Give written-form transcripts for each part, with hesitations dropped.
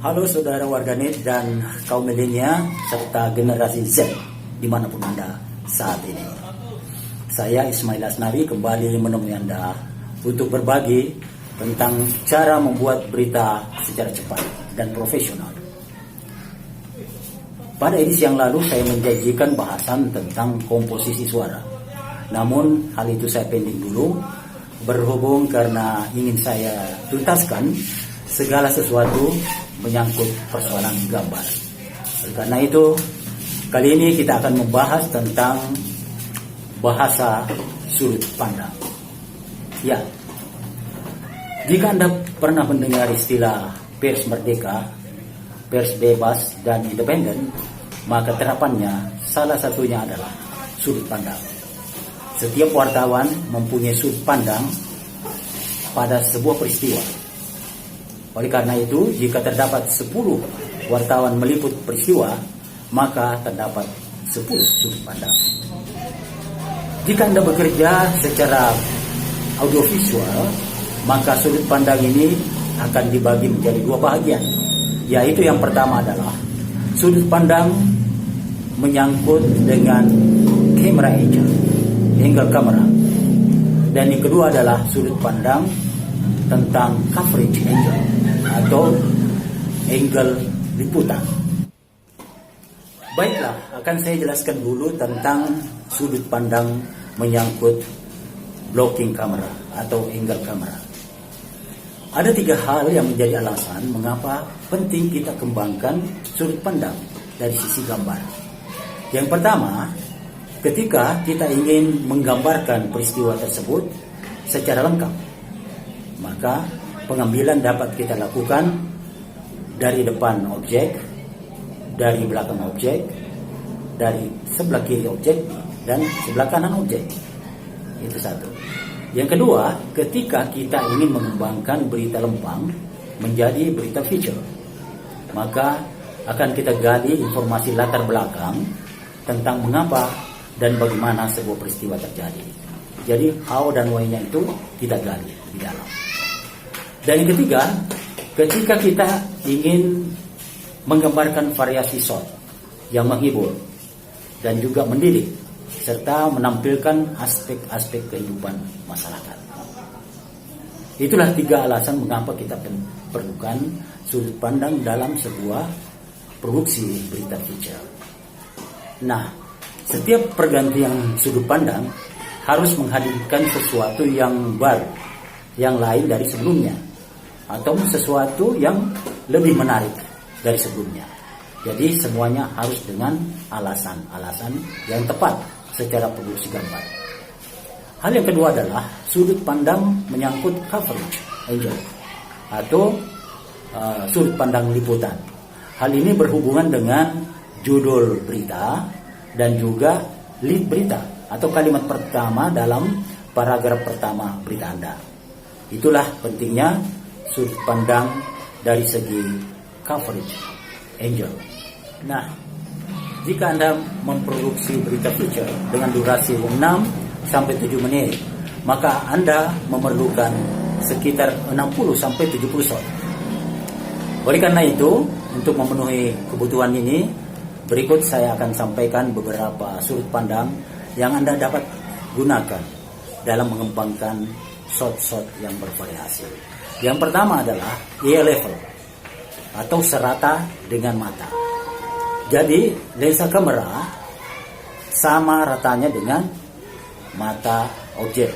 Halo saudara warganet dan kaum milenial serta generasi Z dimanapun Anda saat ini. Saya Ismail Asnawi kembali menemui Anda untuk berbagi tentang cara membuat berita secara cepat dan profesional. Pada edisi yang lalu saya menjanjikan bahasan tentang komposisi suara. Namun hal itu saya pending dulu berhubung karena ingin saya tuntaskan segala sesuatu menyangkut persoalan gambar. Oleh karena itu, kali ini kita akan membahas tentang bahasa sudut pandang. Ya, jika Anda pernah mendengar istilah pers merdeka, pers bebas dan independen, maka terapannya salah satunya adalah sudut pandang. Setiap wartawan mempunyai sudut pandang pada sebuah peristiwa. Oleh karena itu, jika terdapat 10 wartawan meliput peristiwa, maka terdapat 10 sudut pandang. Jika Anda bekerja secara audiovisual, maka sudut pandang ini akan dibagi menjadi 2 bagian. Yaitu yang pertama adalah sudut pandang menyangkut dengan camera angle kamera. Dan yang kedua adalah sudut pandang tentang coverage angle atau angle liputan. Baiklah, akan saya jelaskan dulu tentang sudut pandang menyangkut blocking kamera atau angle kamera. Ada 3 hal yang menjadi alasan mengapa penting kita kembangkan sudut pandang dari sisi gambar. Yang pertama, ketika kita ingin menggambarkan peristiwa tersebut secara lengkap, maka pengambilan dapat kita lakukan dari depan objek, dari belakang objek, dari sebelah kiri objek, dan sebelah kanan objek. Itu satu. Yang kedua, ketika kita ingin mengembangkan berita lempang menjadi berita feature, maka akan kita gali informasi latar belakang tentang mengapa dan bagaimana sebuah peristiwa terjadi. Jadi how dan why-nya itu kita gali di dalam. Dan yang ketiga, ketika kita ingin menggambarkan variasi shot yang menghibur dan juga mendidik serta menampilkan aspek-aspek kehidupan masyarakat. Itulah 3 alasan mengapa kita perlukan sudut pandang dalam sebuah produksi berita feature. Nah, setiap pergantian sudut pandang harus menghadirkan sesuatu yang baru, yang lain dari sebelumnya, atau sesuatu yang lebih menarik dari sebelumnya. Jadi semuanya harus dengan alasan-alasan yang tepat secara produksi gambar. Hal yang kedua adalah sudut pandang menyangkut coverage angle atau sudut pandang liputan. Hal ini berhubungan dengan judul berita dan juga lead berita atau kalimat pertama dalam paragraf pertama berita Anda. Itulah pentingnya sudut pandang dari segi coverage angle. Nah, jika Anda memproduksi berita feature dengan durasi 6 sampai 7 menit, maka Anda memerlukan sekitar 60 sampai 70 shot. Oleh karena itu, untuk memenuhi kebutuhan ini, berikut saya akan sampaikan beberapa sudut pandang yang Anda dapat gunakan dalam mengembangkan shot-shot yang bervariasi. Yang pertama adalah eye level atau serata dengan mata. Jadi lensa kamera sama ratanya dengan mata objek.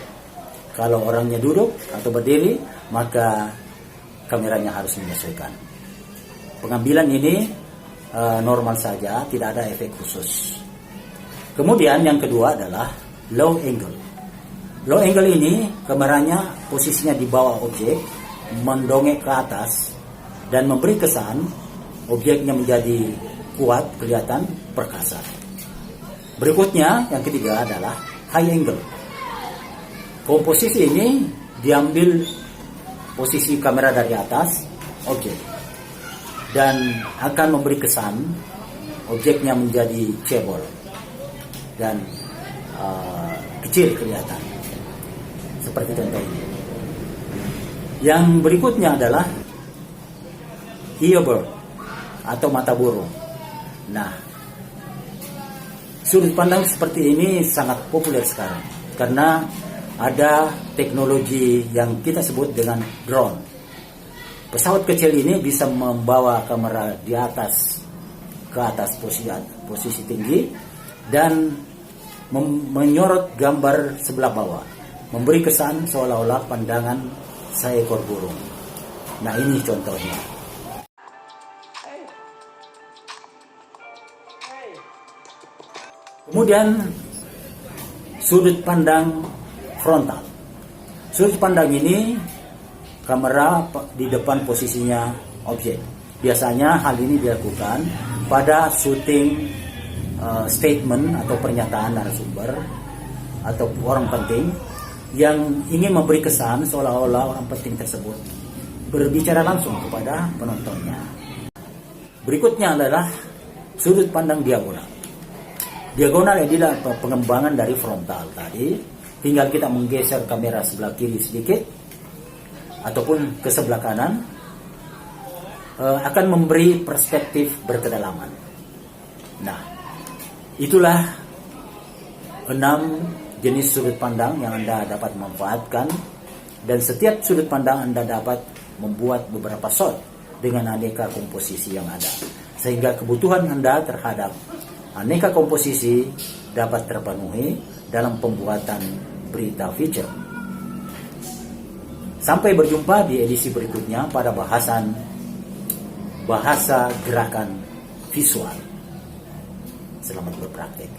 Kalau orangnya duduk atau berdiri, maka kameranya harus menyesuaikan. Pengambilan ini normal saja, tidak ada efek khusus. Kemudian yang kedua adalah low angle. Low angle ini kameranya posisinya di bawah objek, mendongek ke atas dan memberi kesan objeknya menjadi kuat, kelihatan perkasa. Berikutnya yang ketiga adalah high angle. Komposisi ini diambil posisi kamera dari atas objek dan akan memberi kesan objeknya menjadi cebol dan kecil kelihatan. Seperti contoh ini. Yang berikutnya adalah earbird atau mata burung. Nah, sudut pandang seperti ini sangat populer sekarang karena ada teknologi yang kita sebut dengan drone. Pesawat kecil ini bisa membawa kamera di atas ke atas posisi tinggi dan menyorot gambar sebelah bawah, memberi kesan seolah-olah pandangan seekor burung. Nah, ini contohnya. Kemudian sudut pandang frontal. Sudut pandang ini kamera di depan posisinya objek. Biasanya hal ini dilakukan pada syuting statement atau pernyataan narasumber atau orang penting yang ingin memberi kesan seolah-olah orang penting tersebut berbicara langsung kepada penontonnya. Berikutnya adalah sudut pandang diagonal. Diagonal adalah pengembangan dari frontal tadi. Tinggal kita menggeser kamera sebelah kiri sedikit ataupun ke sebelah kanan, akan memberi perspektif berkedalaman. Nah, itulah 6 jenis sudut pandang yang Anda dapat manfaatkan, dan setiap sudut pandang Anda dapat membuat beberapa shot dengan aneka komposisi yang ada, sehingga kebutuhan Anda terhadap aneka komposisi dapat terpenuhi dalam pembuatan berita feature. Sampai berjumpa di edisi berikutnya pada bahasa gerakan visual. Selamat berpraktek.